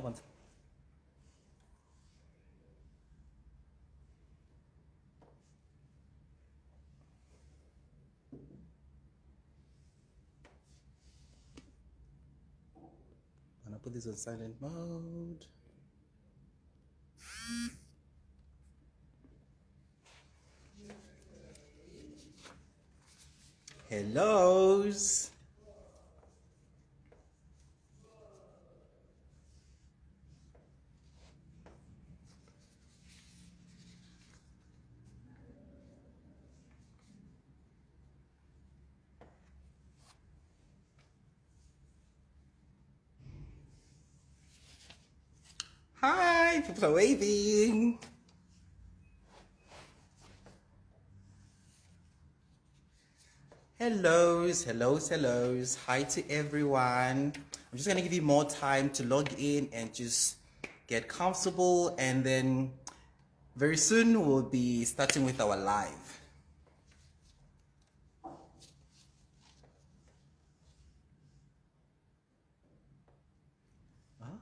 gonna put this on silent mode. Hellos. Hi, people are waving. Hellos, hellos, hellos. Hi to everyone. I'm just gonna give you more time to log in and just get comfortable, and then very soon we'll be starting with our live.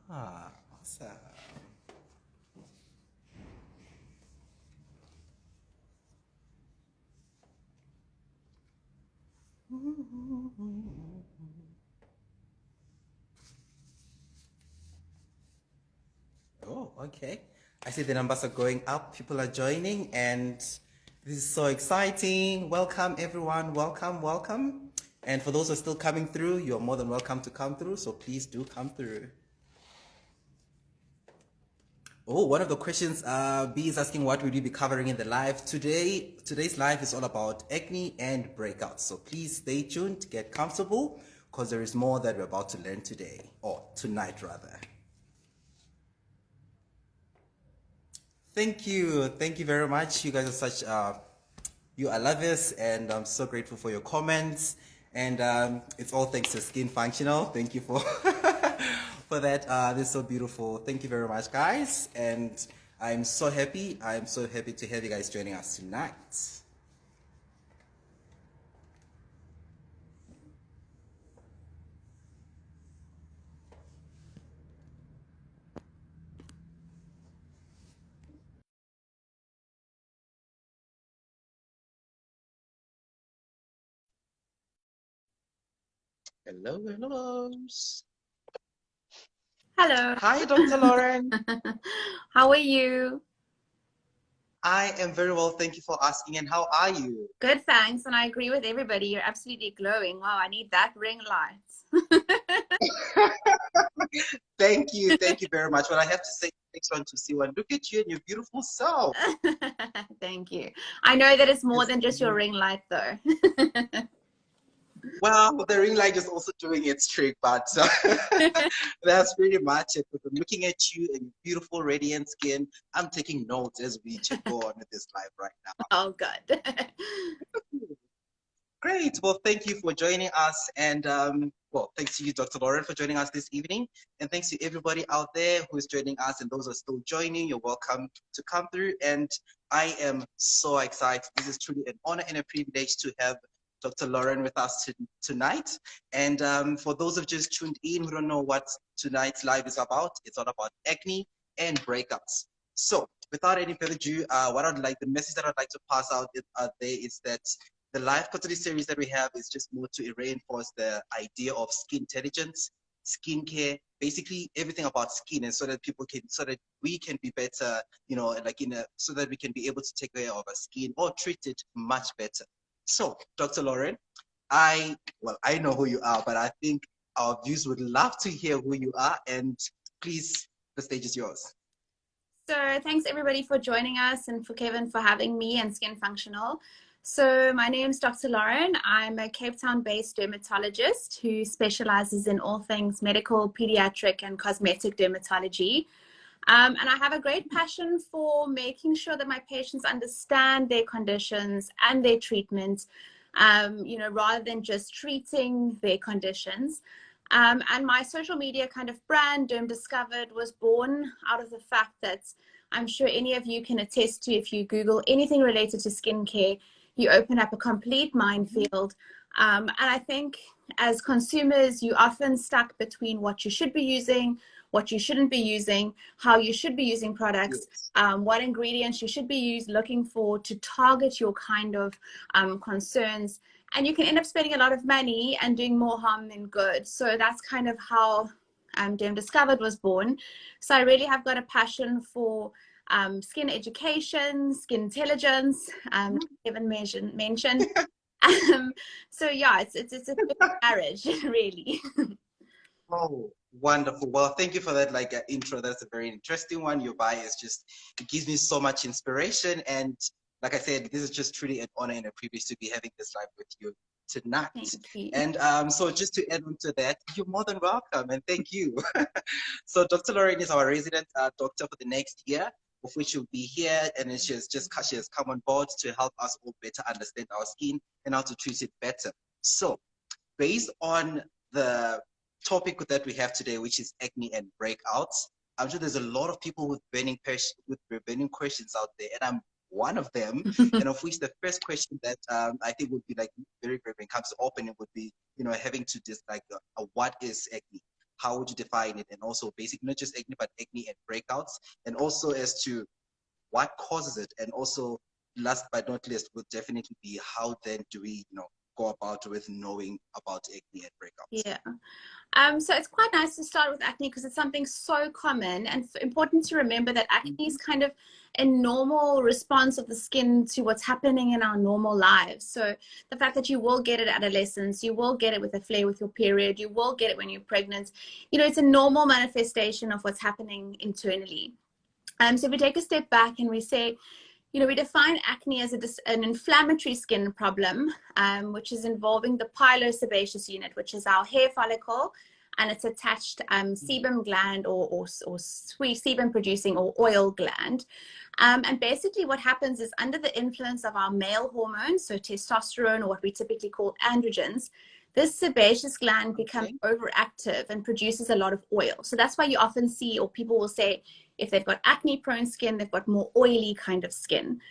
Awesome. Oh, okay. I see the numbers are going up. People are joining, and this is so exciting. Welcome, everyone. Welcome, welcome. And for those who are still coming through, you're more than welcome to come through. So please do come through. Oh, one of the questions B is asking, what will you be covering in the live today? Today's live is all about acne and breakouts. So please stay tuned, get comfortable, because there is more that we're about to learn today, or tonight rather. Thank you. Thank you very much. You guys are such, you are lovers, and I'm so grateful for your comments. And it's all thanks to Skin Functional. Thank you for for that. This is so beautiful. Thank you very much, guys. And I'm so happy. I'm so happy to have you guys joining us tonight. Hello, hello. Hello. Hi, Dr. Lauren. How are you? I am very well. Thank you for asking. And how are you? Good, thanks. And I agree with everybody. You're absolutely glowing. Wow, I need that ring light. Thank you. Thank you very much. Well, I have to say, next one to see one. Look at you and your beautiful self. Thank you. I know that it's more It's than just your ring light, though. Well, the ring light is also doing its trick, but that's pretty much it. But I'm looking at you and your beautiful, radiant skin. I'm taking notes as we go on with this live right now. Oh, good. Great. Well, thank you for joining us. And well, thanks to you, Dr. Lauren, for joining us this evening. And thanks to everybody out there who is joining us, and those who are still joining, you're welcome to come through. And I am so excited. This is truly an honor and a privilege to have Dr. Lauren with us tonight. And for those who just tuned in, who don't know what tonight's live is about, it's all about acne and breakouts. So without any further ado, the message that I'd like to pass out there is that the live quarterly series that we have is just more to reinforce the idea of skin intelligence, skincare, basically everything about skin, and so that so that we can be better, so that we can be able to take care of our skin or treat it much better. So, Dr. Lauren, I know who you are, but I think our viewers would love to hear who you are, and please, the stage is yours. So thanks everybody for joining us, and for Kevin for having me and Skin Functional. So my name is Dr. Lauren. I'm a Cape Town-based dermatologist who specializes in all things medical, pediatric, and cosmetic dermatology. And I have a great passion for making sure that my patients understand their conditions and their treatment, rather than just treating their conditions. And my social media kind of brand, Derm Discovered, was born out of the fact that I'm sure any of you can attest to, if you Google anything related to skincare, you open up a complete minefield. And I think as consumers, you're often stuck between what you should be using, what you shouldn't be using, how you should be using products, Yes. what ingredients you should be looking for to target your kind of concerns. And you can end up spending a lot of money and doing more harm than good. So that's kind of how Derm Discovered was born. So I really have got a passion for skin education, skin intelligence, Kevin mentioned. So yeah, it's a good marriage, really. Oh, wonderful. Well, thank you for that intro. That's a very interesting one. Your bio is just, it gives me so much inspiration. And like I said, this is just truly an honor and a privilege to be having this live with you tonight. Thank you. And so just to add on to that, you're more than welcome and thank you. So Dr. Lauren is our resident doctor for the next year, of which she'll be here, and she has come on board to help us all better understand our skin and how to treat it better. So based on the topic that we have today, which is acne and breakouts, I'm sure there's a lot of people with burning questions out there, and I'm one of them. And of which the first question that I think would be like very, very, when it comes to opening, would be, you know, having to just what is acne? How would you define it? And also basically not just acne, but acne and breakouts, and also as to what causes it, and also last but not least would definitely be how then do we, you know, go about with knowing about acne and breakouts. Yeah. So it's quite nice to start with acne because it's something so common, and it's important to remember that acne is kind of a normal response of the skin to what's happening in our normal lives. So the fact that you will get it at adolescence, you will get it with a flare with your period, you will get it when you're pregnant, you know, it's a normal manifestation of what's happening internally. So if we take a step back and we say, you know, we define acne as an inflammatory skin problem, which is involving the pilosebaceous unit, which is our hair follicle, and its attached sebum gland or sweet sebum producing or oil gland. And basically what happens is under the influence of our male hormones, so testosterone or what we typically call androgens, this sebaceous gland becomes overactive and produces a lot of oil. So that's why you often see, or people will say, if they've got acne prone skin, they've got more oily kind of skin.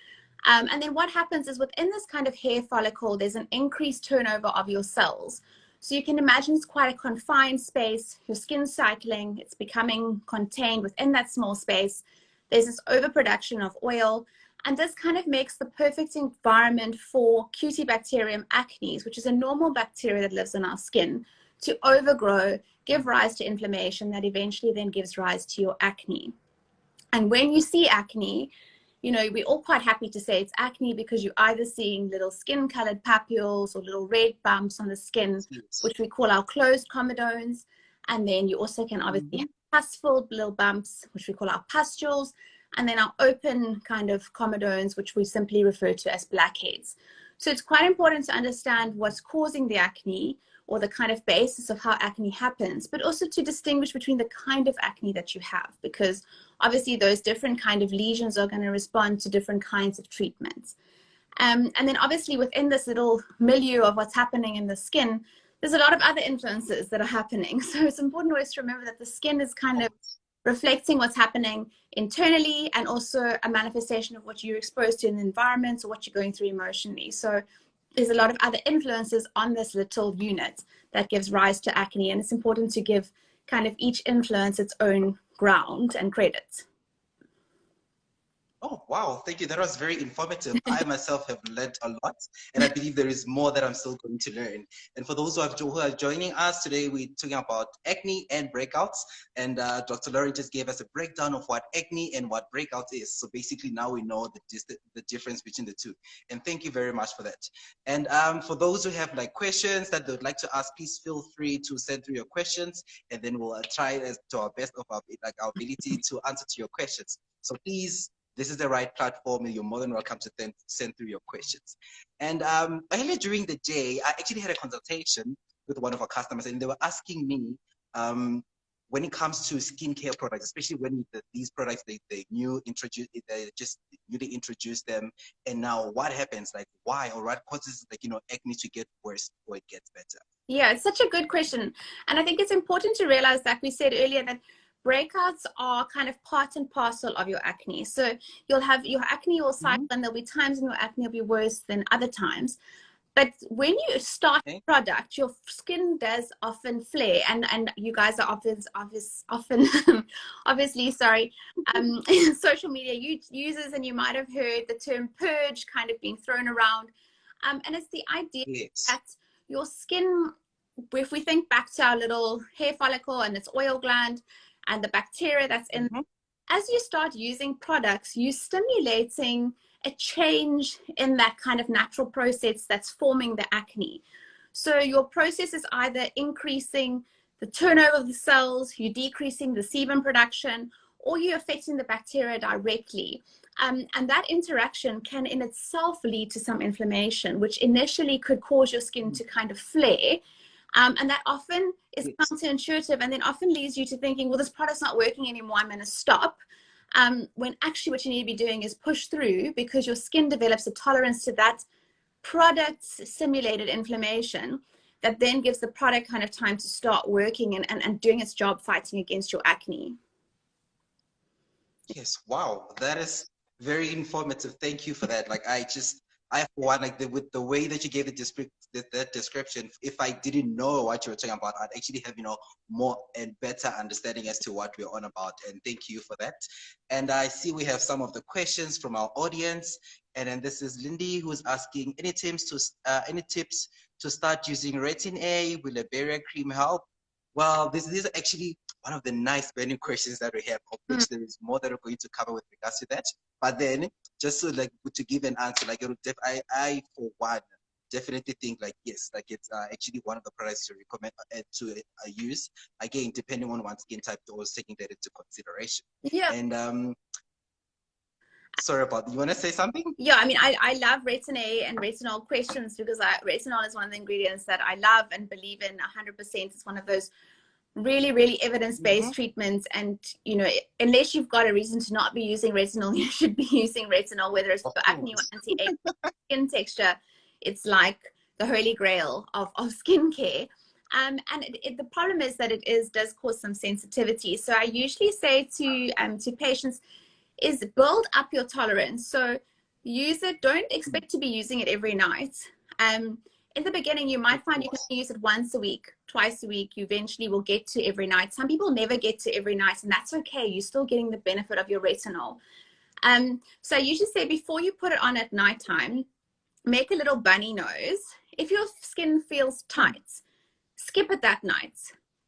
And then what happens is within this kind of hair follicle, there's an increased turnover of your cells. So you can imagine it's quite a confined space, your skin's cycling, it's becoming contained within that small space. There's this overproduction of oil, and this kind of makes the perfect environment for Cutibacterium acnes, which is a normal bacteria that lives in our skin, to overgrow, give rise to inflammation that eventually then gives rise to your acne. And when you see acne, you know, we're all quite happy to say it's acne because you're either seeing little skin-colored papules or little red bumps on the skin, which we call our closed comedones. And then you also can obviously have pus-filled little bumps, which we call our pustules. And then our open kind of comedones, which we simply refer to as blackheads. So it's quite important to understand what's causing the acne, or the kind of basis of how acne happens, but also to distinguish between the kind of acne that you have, because obviously those different kind of lesions are going to respond to different kinds of treatments. And then obviously within this little milieu of what's happening in the skin, there's a lot of other influences that are happening. So it's important always to remember that the skin is kind of reflecting what's happening internally, and also a manifestation of what you're exposed to in the environment or what you're going through emotionally. So there's a lot of other influences on this little unit that gives rise to acne, and it's important to give kind of each influence its own ground and credit. Oh, wow. Thank you. That was very informative. I myself have learned a lot, and I believe there is more that I'm still going to learn. And for those who are joining us today, we're talking about acne and breakouts. And Dr. Lauren just gave us a breakdown of what acne and what breakouts is. So basically now we know the difference between the two. And thank you very much for that. And for those who have like questions that they would like to ask, please feel free to send through your questions, and then we'll try to our best of our ability to answer to your questions. So please, this is the right platform, and you're more than welcome to send through your questions. And earlier during the day, I actually had a consultation with one of our customers, and they were asking me when it comes to skincare products, especially when these products they just newly introduced them, and now what happens, like why or what causes acne to get worse or it gets better? Yeah, it's such a good question, and I think it's important to realize that we said earlier that breakouts are kind of part and parcel of your acne. So you'll have your acne will cycle, and there'll be times when your acne will be worse than other times. But when you start Okay. a product, your skin does often flare, and you guys are often obviously, sorry, social media users, and you might have heard the term purge kind of being thrown around. And it's the idea Yes. that your skin, if we think back to our little hair follicle and its oil gland and the bacteria that's in, Mm-hmm. as you start using products, you're stimulating a change in that kind of natural process that's forming the acne. So your process is either increasing the turnover of the cells, you're decreasing the sebum production, or you're affecting the bacteria directly. And that interaction can in itself lead to some inflammation, which initially could cause your skin to kind of flare. And that often is Yes. counterintuitive, and then often leads you to thinking, well, this product's not working anymore, I'm going to stop. When actually what you need to be doing is push through, because your skin develops a tolerance to that product simulated inflammation that then gives the product kind of time to start working and doing its job fighting against your acne. Yes. Wow. That is very informative. Thank you for that. Like I for one, like with the way that you gave that description, if I didn't know what you were talking about, I'd actually have, more and better understanding as to what we're on about. And thank you for that. And I see we have some of the questions from our audience. And then this is Lindy, who's asking, any tips to start using Retin A? Will a barrier cream help? Well, these are actually one of the nice burning questions that we have, of which there is more that we're going to cover with regards to that. But then, just to give an answer, like I for one definitely think like yes, like it's actually one of the products to recommend to use. Again, depending on one's skin type, always taking that into consideration. Yeah. And sorry about that. You want to say something? Yeah, I mean, I love retin A and retinol questions because retinol is one of the ingredients that I love and believe in 100%. It's one of those really, really evidence-based treatments. And, unless you've got a reason to not be using retinol, you should be using retinol, whether it's Of for acne or course. anti-age, skin texture. It's like the holy grail of skincare. And the problem is that does cause some sensitivity. So I usually say to patients is build up your tolerance. So use it. Don't expect to be using it every night. In the beginning, you might find you can use it once a week, twice a week. You eventually will get to every night. Some people never get to every night, and that's okay. You're still getting the benefit of your retinol. So I usually say before you put it on at nighttime, make a little bunny nose. If your skin feels tight, skip it that night.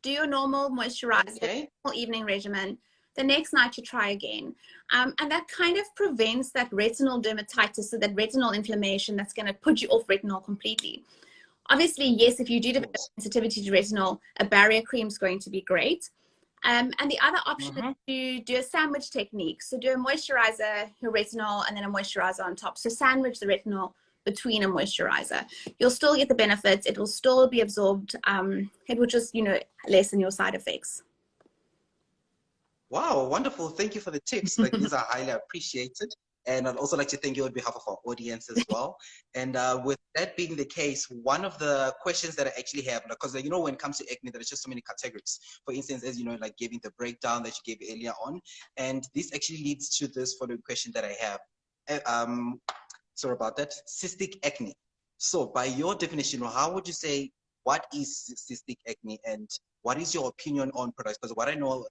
Do your normal moisturizer, normal evening regimen. The next night you try again. And that kind of prevents that retinal dermatitis, so that retinal inflammation that's going to put you off retinol completely. Obviously, yes, if you do develop sensitivity to retinol, a barrier cream is going to be great. And the other option is to do a sandwich technique. So do a moisturizer, your retinol, and then a moisturizer on top. So sandwich the retinol between a moisturizer. You'll still get the benefits. It will still be absorbed. It will just, lessen your side effects. Wow, wonderful. Thank you for the tips. Like these are highly appreciated. And I'd also like to thank you on behalf of our audience as well. And with that being the case, one of the questions that I actually have, because when it comes to acne, there's just so many categories. For instance, as like giving the breakdown that you gave earlier on. And this actually leads to this following question that I have. Sorry about that. Cystic acne. So by your definition, how would you say, what is cystic acne and what is your opinion on products? Because what I know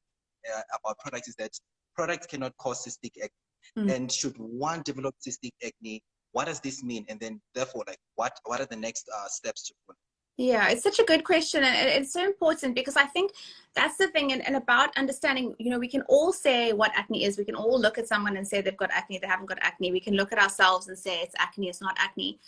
about products is that products cannot cause cystic acne. And should one develop cystic acne, what does this mean? And then therefore, like what are the next steps to follow? Yeah, it's such a good question, and it's so important because I think that's the thing, and about understanding, we can all say what acne is. We can all look at someone and say they've got acne, they haven't got acne. We can look at ourselves and say it's acne, it's not acne.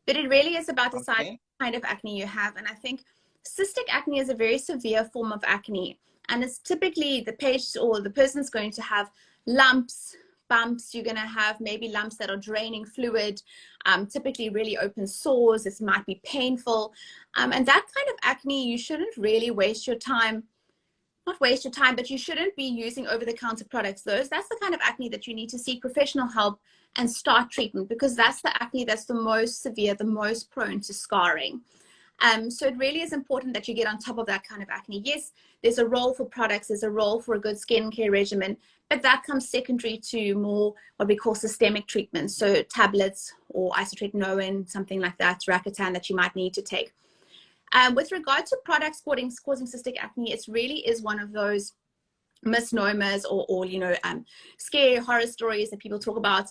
But it really is about deciding what kind of acne you have. And I think cystic acne is a very severe form of acne. And it's typically the patient or the person's going to have lumps, bumps. You're going to have maybe lumps that are draining fluid, typically really open sores. It might be painful. And that kind of acne, you shouldn't really waste your time. Not waste your time, but you shouldn't be using over-the-counter products. That's the kind of acne that you need to seek professional help and start treatment, because that's the acne that's the most severe, the most prone to scarring. So it really is important that you get on top of that kind of acne. Yes, there's a role for products, there's a role for a good skincare regimen, but that comes secondary to more what we call systemic treatments. So tablets or isotretinoin, something like that, Racotan that you might need to take. With regard to products causing cystic acne, it really is one of those misnomers or scary horror stories that people talk about.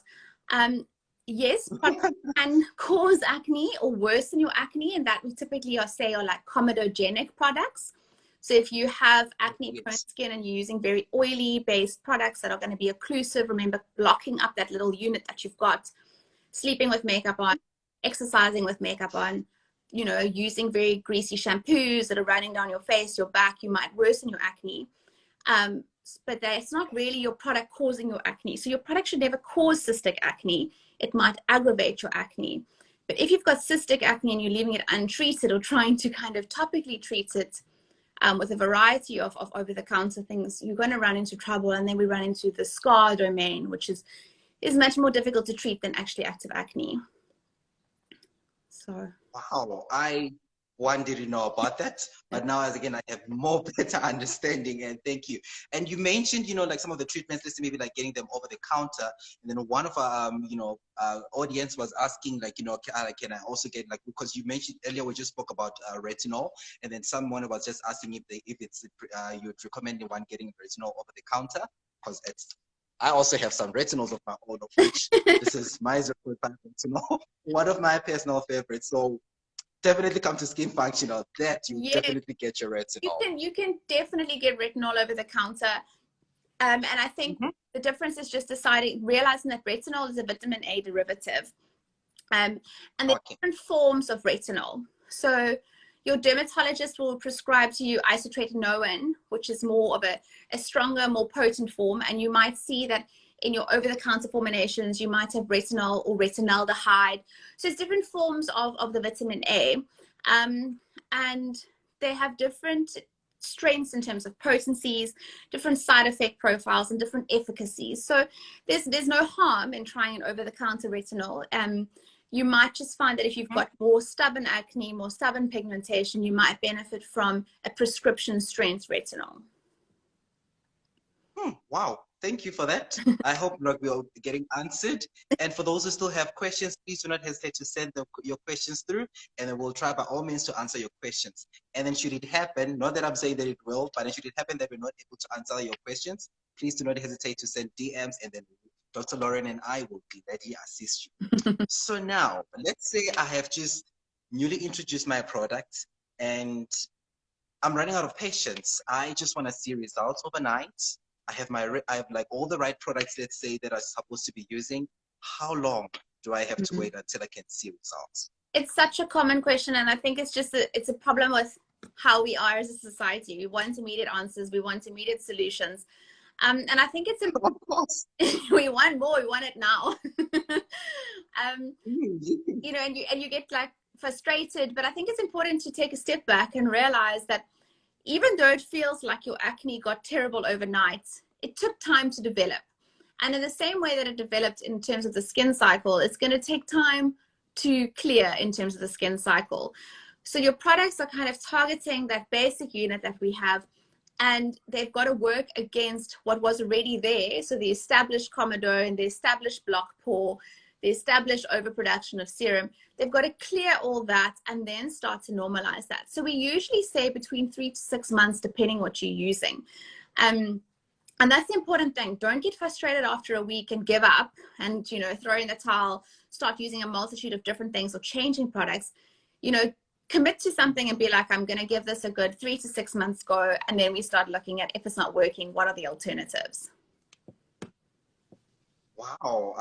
Yes, products can cause acne or worsen your acne, and that we typically say are like comedogenic products. So if you have acne prone skin and you're using very oily based products that are going to be occlusive, remember blocking up that little unit that you've got, sleeping with makeup on, exercising with makeup on, using very greasy shampoos that are running down your face, your back, you might worsen your acne. But that's not really your product causing your acne. So your product should never cause cystic acne. It might aggravate your acne. But if you've got cystic acne and you're leaving it untreated or trying to kind of topically treat it with a variety of over-the-counter things, you're going to run into trouble. And then we run into the scar domain, which is much more difficult to treat than actually active acne. So wow, one didn't know about that, but now again I have more better understanding, and thank you. And you mentioned like some of the treatments, let's say maybe like getting them over the counter, and then one of our audience was asking like can I also get like, because you mentioned earlier we just spoke about retinol, and then someone was just asking if it's you'd recommend one getting retinol over the counter, because I also have some retinols of my own, of which this is my 0.5 retinol, one of my personal favorites. So definitely come to Skin Functional. That you definitely get your retinol. You can definitely get retinol over the counter. And I think the difference is just realizing that retinol is a vitamin A derivative. And there are different forms of retinol. So your dermatologist will prescribe to you isotretinoin, which is more of a stronger, more potent form. And you might see that in your over-the-counter formulations, you might have retinol or retinaldehyde. So it's different forms of the vitamin A. And they have different strengths in terms of potencies, different side effect profiles, and different efficacies. So there's no harm in trying an over-the-counter retinol. You might just find that if you've got more stubborn acne, more stubborn pigmentation, you might benefit from a prescription strength retinol. Wow, thank you for that. I hope we're getting answered. And for those who still have questions, please do not hesitate to send your questions through, and then we'll try by all means to answer your questions. And then should it happen, not that I'm saying that it will, but should it happen that we're not able to answer your questions, please do not hesitate to send DMs, and then Dr. Lauren and I will gladly assist you. So now, let's say I have just newly introduced my product and I'm running out of patience. I just want to see results overnight. I have like all the right products, let's say, that I'm supposed to be using. How long do I have to wait until I can see results? It's such a common question, and I think it's just it's a problem with how we are as a society. We want immediate answers. We want immediate solutions. And I think it's important. We want more. We want it now. And you get like frustrated, but I think it's important to take a step back and realize that even though it feels like your acne got terrible overnight, it took time to develop. And in the same way that it developed in terms of the skin cycle, it's going to take time to clear in terms of the skin cycle. So your products are kind of targeting that basic unit that we have, and they've got to work against what was already there. So the established comedone, the established block pore, the established overproduction of serum, they've got to clear all that and then start to normalize that. So we usually say between 3 to 6 months, depending what you're using. And that's the important thing. Don't get frustrated after a week and give up and, throw in the towel, start using a multitude of different things or changing products. Commit to something and be like, I'm going to give this a good 3 to 6 months go. And then we start looking at, if it's not working, what are the alternatives? Wow.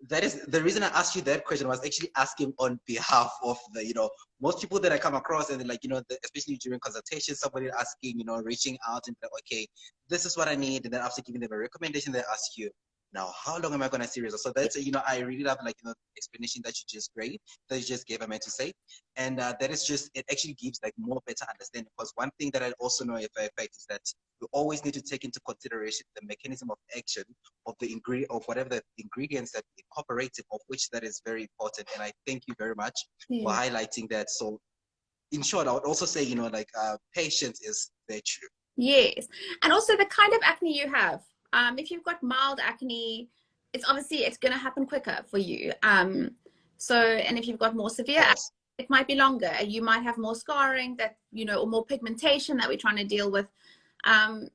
That is the reason I asked you that question, was actually asking on behalf of the, most people that I come across, and like, especially during consultation, somebody asking, reaching out and like, okay, this is what I need. And then after giving them a recommendation, they ask you, now, how long am I going to see results? So that's, I really love like, the explanation that you just gave, I meant to say. And that is just, it actually gives like more better understanding, because one thing that I also know for a fact is that you always need to take into consideration the mechanism of action of the ingredient, of whatever the ingredients that incorporate it, of which that is very important. And I thank you very much for highlighting that. So in short, I would also say, like patience is virtue. Yes. And also the kind of acne you have. If you've got mild acne, it's going to happen quicker for you. And if you've got more severe acne, it might be longer. You might have more scarring that, or more pigmentation that we're trying to deal with.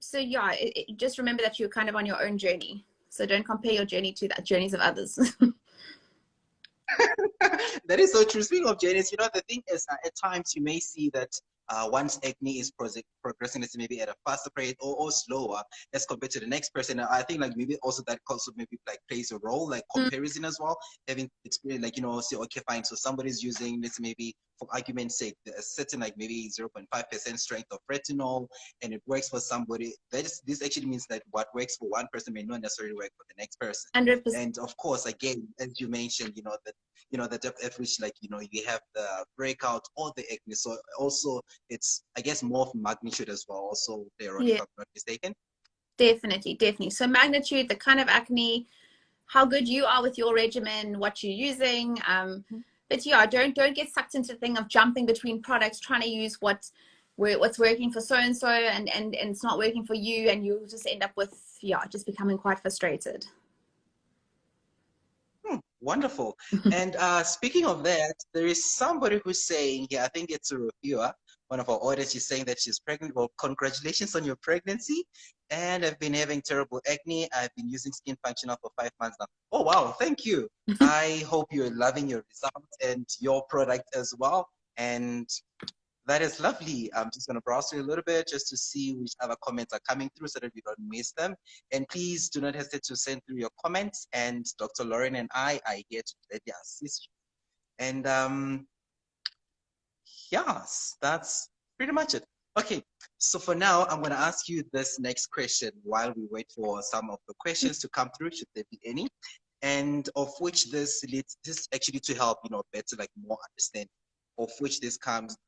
So yeah, just remember that you're kind of on your own journey. So don't compare your journey to the journeys of others. That is so true. Speaking of journeys, the thing is, at times you may see that one's acne is progressing, let's say maybe at a faster rate or slower as compared to the next person. And I think like maybe also that also maybe like plays a role, like comparison as well. Having experience, like, say, okay, fine. So somebody's using, let's say maybe for argument's sake, a certain like maybe 0.5% strength of retinol, and it works for somebody. This actually means that what works for one person may not necessarily work for the next person. 100%. And of course, again, as you mentioned, the depth at which, like, you have the breakout or the acne. So also it's, I guess, more of magnitude as well. Also there, if I'm not mistaken. Definitely. So magnitude, the kind of acne, how good you are with your regimen, what you're using. But yeah, don't get sucked into the thing of jumping between products, trying to use what's working for so and so, and it's not working for you, and you'll just end up with just becoming quite frustrated. Wonderful. And speaking of that, there is somebody who's saying here, I think it's a reviewer, one of our audience, is saying that she's pregnant. Well, congratulations on your pregnancy. And I've been having terrible acne. I've been using Skin Functional for 5 months now. Oh, wow. Thank you. I hope you're loving your results and your product as well. And that is lovely. I'm just going to browse through a little bit just to see which other comments are coming through so that we don't miss them. And please do not hesitate to send through your comments. And Dr. Lauren and I are here to gladly assist you. And yes, that's pretty much it. Okay, so for now, I'm going to ask you this next question while we wait for some of the questions to come through, should there be any. And of which this leads, this actually to help, better, like, more understanding. Of which this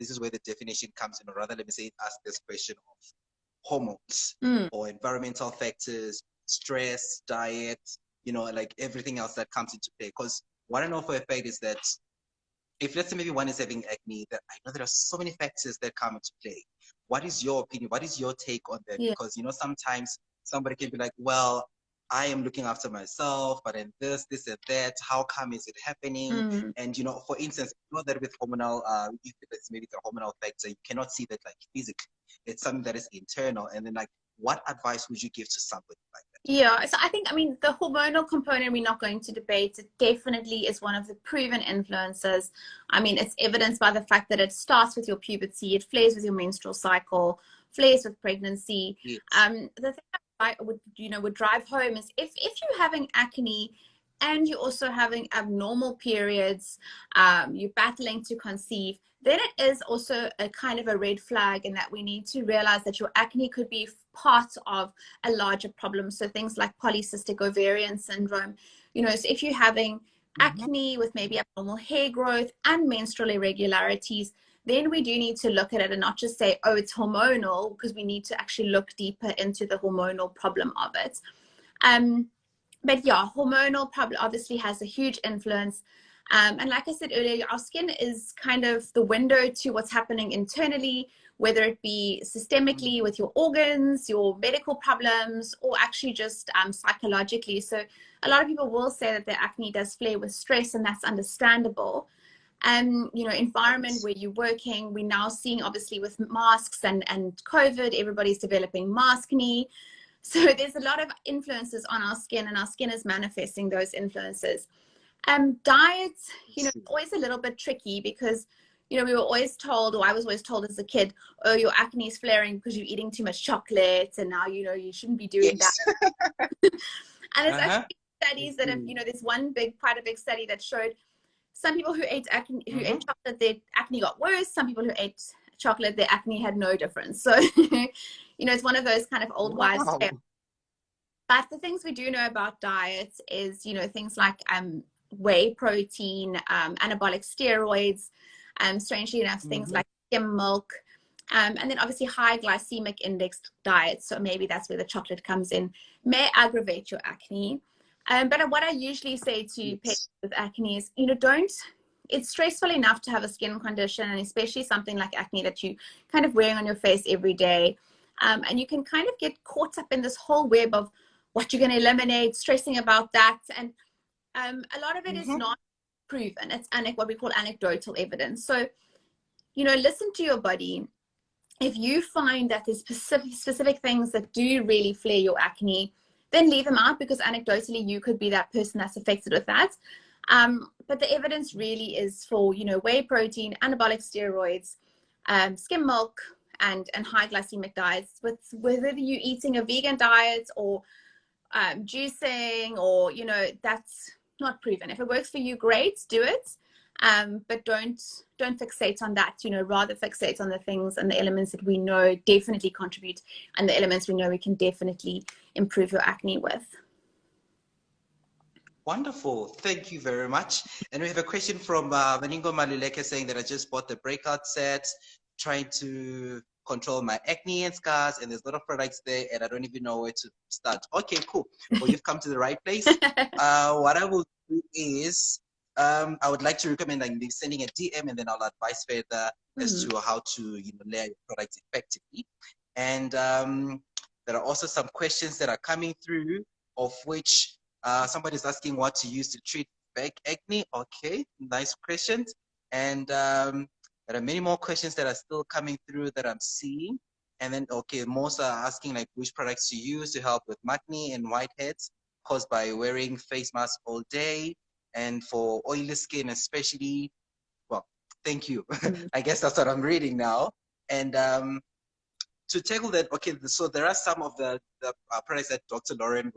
is where the definition comes in, or rather, let me say, ask this question of hormones or environmental factors, stress, diet, like everything else that comes into play. Because what I know for a fact is that if, let's say, maybe one is having acne, that I know there are so many factors that come into play. What is your opinion? What is your take on that? Because, sometimes somebody can be like, well, I am looking after myself, but then this and that, how come is it happening? And, for instance, that with hormonal, if it's maybe the hormonal factor, you cannot see that like physically. It's something that is internal. And then, like, what advice would you give to somebody like that? Yeah, so I think, the hormonal component we're not going to debate. It definitely is one of the proven influences. It's evidenced by the fact that it starts with your puberty, it flares with your menstrual cycle, flares with pregnancy. Yes. The thing I would drive home is if you're having acne and you're also having abnormal periods, you're battling to conceive, then it is also a kind of a red flag, in that we need to realize that your acne could be part of a larger problem. So things like polycystic ovarian syndrome, so if you're having acne with maybe abnormal hair growth and menstrual irregularities, then we do need to look at it and not just say, oh, it's hormonal, because we need to actually look deeper into the hormonal problem of it. But yeah, hormonal problem obviously has a huge influence. And like I said earlier, our skin is kind of the window to what's happening internally, whether it be systemically with your organs, your medical problems, or actually just psychologically. So a lot of people will say that their acne does flare with stress, and that's understandable. Environment where you're working, we're now seeing, obviously, with masks and COVID, everybody's developing maskne. So there's a lot of influences on our skin, and our skin is manifesting those influences. Diet, always a little bit tricky, because, we were always told, or I was always told as a kid, oh, your acne is flaring because you're eating too much chocolate, and now, you shouldn't be doing that. And there's actually studies that have, there's quite a big study that showed some people who ate ate chocolate, their acne got worse. Some people who ate chocolate, their acne had no difference. So, it's one of those kind of old wives' tales. But the things we do know about diets is, things like whey protein, anabolic steroids, strangely enough, things like skim milk, and then obviously high glycemic index diets. So maybe that's where the chocolate comes in, may aggravate your acne. But what I usually say to patients with acne is, it's stressful enough to have a skin condition, and especially something like acne that you kind of wearing on your face every day. And you can kind of get caught up in this whole web of what you're going to eliminate, stressing about that. And a lot of it is not proven. It's what we call anecdotal evidence. So, you know, listen to your body. If you find that there's specific things that do really flare your acne, then leave them out, because anecdotally you could be that person that's affected with that. But the evidence really is for, you know, whey protein, anabolic steroids, skim milk, and high glycemic diets. With whether you're eating a vegan diet or juicing, or, you know, that's not proven. If it works for you, great, do it. But don't fixate on that, you know, rather fixate on the things and the elements that we know definitely contribute, and the elements we know we can definitely improve your acne with. Wonderful. Thank you very much. And we have a question from Maningo Maluleke saying that I just bought the breakout set, trying to control my acne and scars, and there's a lot of products there, and I don't even know where to start. Okay, cool. Well, you've come to the right place. What I will do is, I would like to recommend like sending a DM, and then I'll advise further as to how to, you know, layer your products effectively. And there are also some questions that are coming through, of which somebody's asking what to use to treat back acne. Okay, nice questions. And there are many more questions that are still coming through that I'm seeing. And then, okay, most are asking like which products to use to help with acne and whiteheads caused by wearing face masks all day, and for oily skin especially. Well, thank you. I guess that's what I'm reading now. And to tackle that, okay, so there are some of the products that Dr. Lauren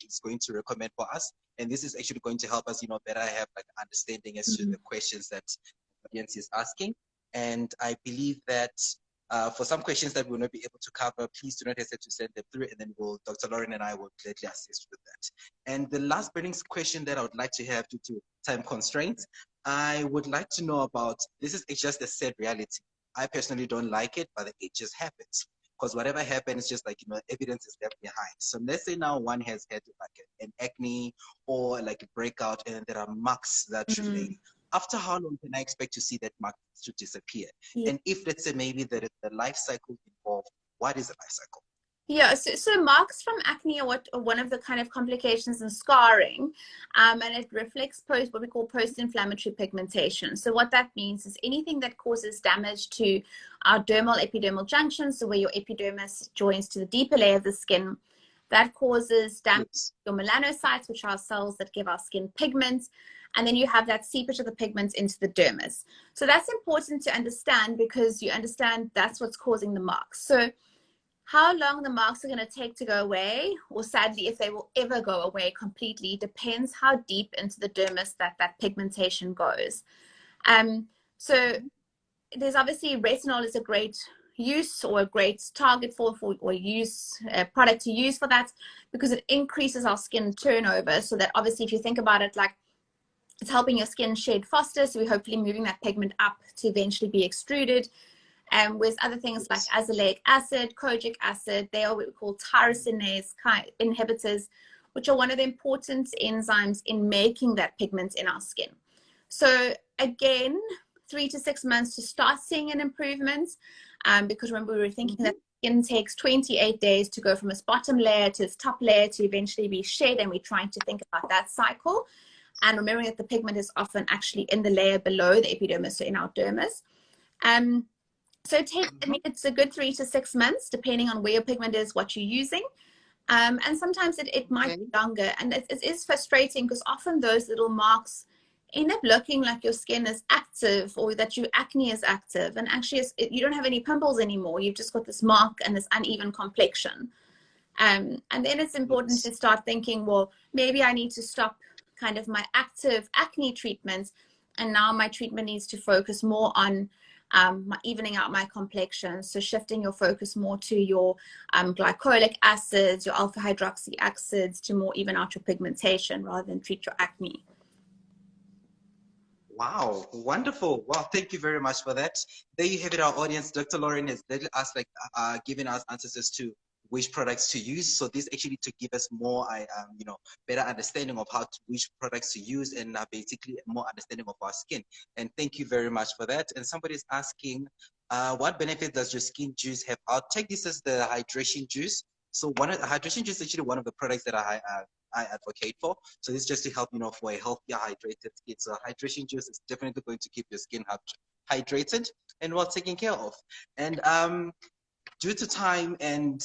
is going to recommend for us, and this is actually going to help us, you know, better have like understanding as to the questions that the audience is asking. And I believe that for some questions that we'll not be able to cover, please do not hesitate to send them through, and then Dr. Lauren and I will gladly assist with that. And the last burning question that I would like to have, due to time constraints, I would like to know about, this is just a sad reality. I personally don't like it, but it just happens. Because whatever happens, it's just like, you know, evidence is left behind. So let's say now one has had like an acne or like a breakout, and there are marks that remain. After how long can I expect to see that mark to disappear? And if, let's say, maybe there is a life cycle involved, what is the life cycle? Yeah, so marks from acne are one of the kind of complications in scarring, and it reflects what we call post-inflammatory pigmentation. So what that means is anything that causes damage to our dermal epidermal junctions, so where your epidermis joins to the deeper layer of the skin, that causes damage to your melanocytes, which are cells that give our skin pigment, and then you have that seepage of the pigments into the dermis. So that's important to understand, because you understand that's what's causing the marks. So how long the marks are going to take to go away, or sadly if they will ever go away completely, depends how deep into the dermis that pigmentation goes. So there's obviously retinol is a great use, or a great target or use product to use for that, because it increases our skin turnover. So that obviously, if you think about it, like it's helping your skin shed faster, so we're hopefully moving that pigment up to eventually be extruded. With other things like azelaic acid, kojic acid, they are what we call tyrosinase inhibitors, which are one of the important enzymes in making that pigment in our skin. So again, 3 to 6 months to start seeing an improvement, because remember, we were thinking that skin takes 28 days to go from its bottom layer to its top layer to eventually be shed, and we're trying to think about that cycle. And remembering that the pigment is often actually in the layer below the epidermis, so in our dermis. So it's a good 3 to 6 months, depending on where your pigment is, what you're using. And sometimes it might be longer. And it is frustrating, because often those little marks end up looking like your skin is active, or that your acne is active. And actually, you don't have any pimples anymore. You've just got this mark and this uneven complexion. And then it's important to start thinking, well, maybe I need to stop kind of my active acne treatment. And now my treatment needs to focus more on evening out my complexion. So shifting your focus more to your glycolic acids, your alpha hydroxy acids, to more even out your pigmentation rather than treat your acne. Wow, wonderful. Wow, thank you very much for that. There you have it, our audience. Dr. Lauren has asked, like, given us answers as to which products to use. So this actually to give us more, better understanding of which products to use, and basically more understanding of our skin. And thank you very much for that. And somebody's asking, what benefit does your skin juice have? I'll take this as the hydration juice. So hydration juice is actually one of the products that I advocate for. So this is just to help, for a healthier, hydrated skin. So hydration juice is definitely going to keep your skin hydrated and well taken care of. And due to time and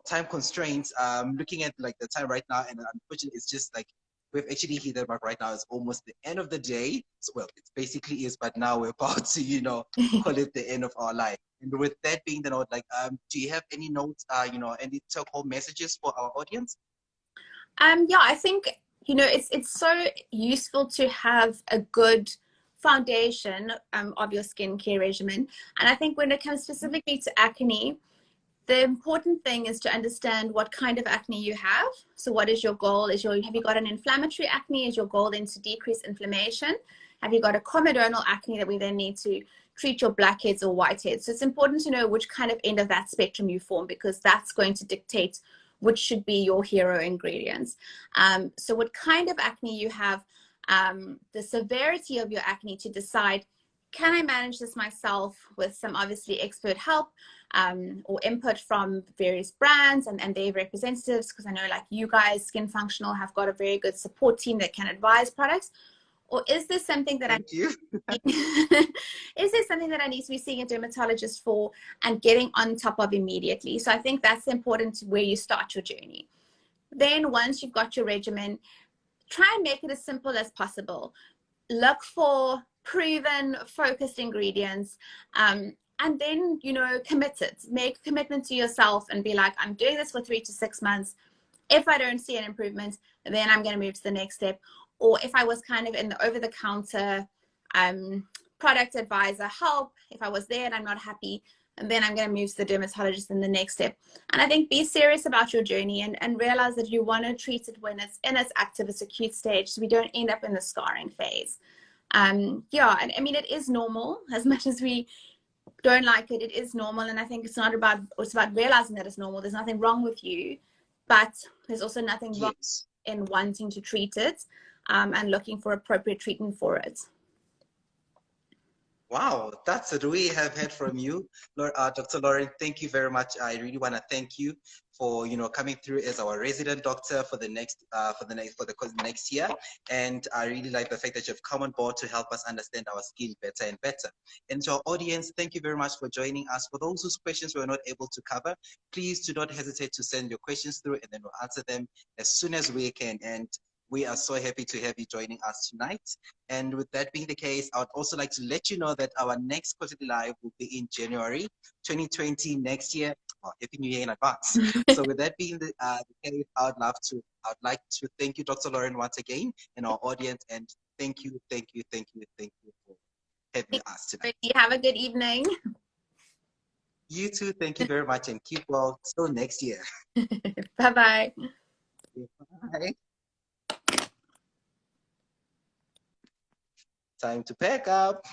time constraints, looking at like the time right now, and unfortunately it's just like we've actually hit that mark right now. It's almost the end of the day. So, well, it basically is, but now we're about to call it the end of our life. And with that being the note, like do you have any notes, any take-home messages for our audience? Yeah, I think it's so useful to have a good foundation of your skincare regimen. And I think when it comes specifically to acne, the important thing is to understand what kind of acne you have. So what is your goal? Have you got an inflammatory acne? Is your goal then to decrease inflammation? Have you got a comedonal acne that we then need to treat your blackheads or whiteheads? So it's important to know which kind of end of that spectrum you form, because that's going to dictate which should be your hero ingredients. So what kind of acne you have, the severity of your acne to decide, can I manage this myself with some obviously expert help or input from various brands and their representatives? Because I know like you guys, Skin Functional, have got a very good support team that can advise products. Or is there something that is there something that I need to be seeing a dermatologist for and getting on top of immediately? So I think that's important to where you start your journey. Then once you've got your regimen, try and make it as simple as possible. Look for proven, focused ingredients, and then, commit it. Make a commitment to yourself and be like, I'm doing this for 3 to 6 months. If I don't see an improvement, then I'm going to move to the next step. Or if I was kind of in the over-the-counter product advisor help, if I was there and I'm not happy, and then I'm going to move to the dermatologist in the next step. And I think be serious about your journey and realize that you want to treat it when it's in its active, its acute stage, so we don't end up in the scarring phase. Yeah, and I mean, it is normal. As much as we don't like it, it is normal. And I think it's about realizing that it's normal. There's nothing wrong with you, but there's also nothing wrong in wanting to treat it and looking for appropriate treatment for it. Wow, that's what we have heard from you, Dr. Lauren. Thank you very much. I really want to thank you for coming through as our resident doctor for the next year. And I really like the fact that you've come on board to help us understand our skin better and better. And to our audience, thank you very much for joining us. For those whose questions we were not able to cover, please do not hesitate to send your questions through, and then we'll answer them as soon as we can. And we are so happy to have you joining us tonight. And with that being the case, I would also like to let you know that our next Quarterly Live will be in January 2020 next year. Oh, Happy New Year in advance. So with that being the case, I'd like to thank you, Dr. Lauren, once again, and our audience. And thank you for having us tonight. You have a good evening. You too. Thank you very much, and keep well till next year. Bye-bye. Bye. Time to pack up.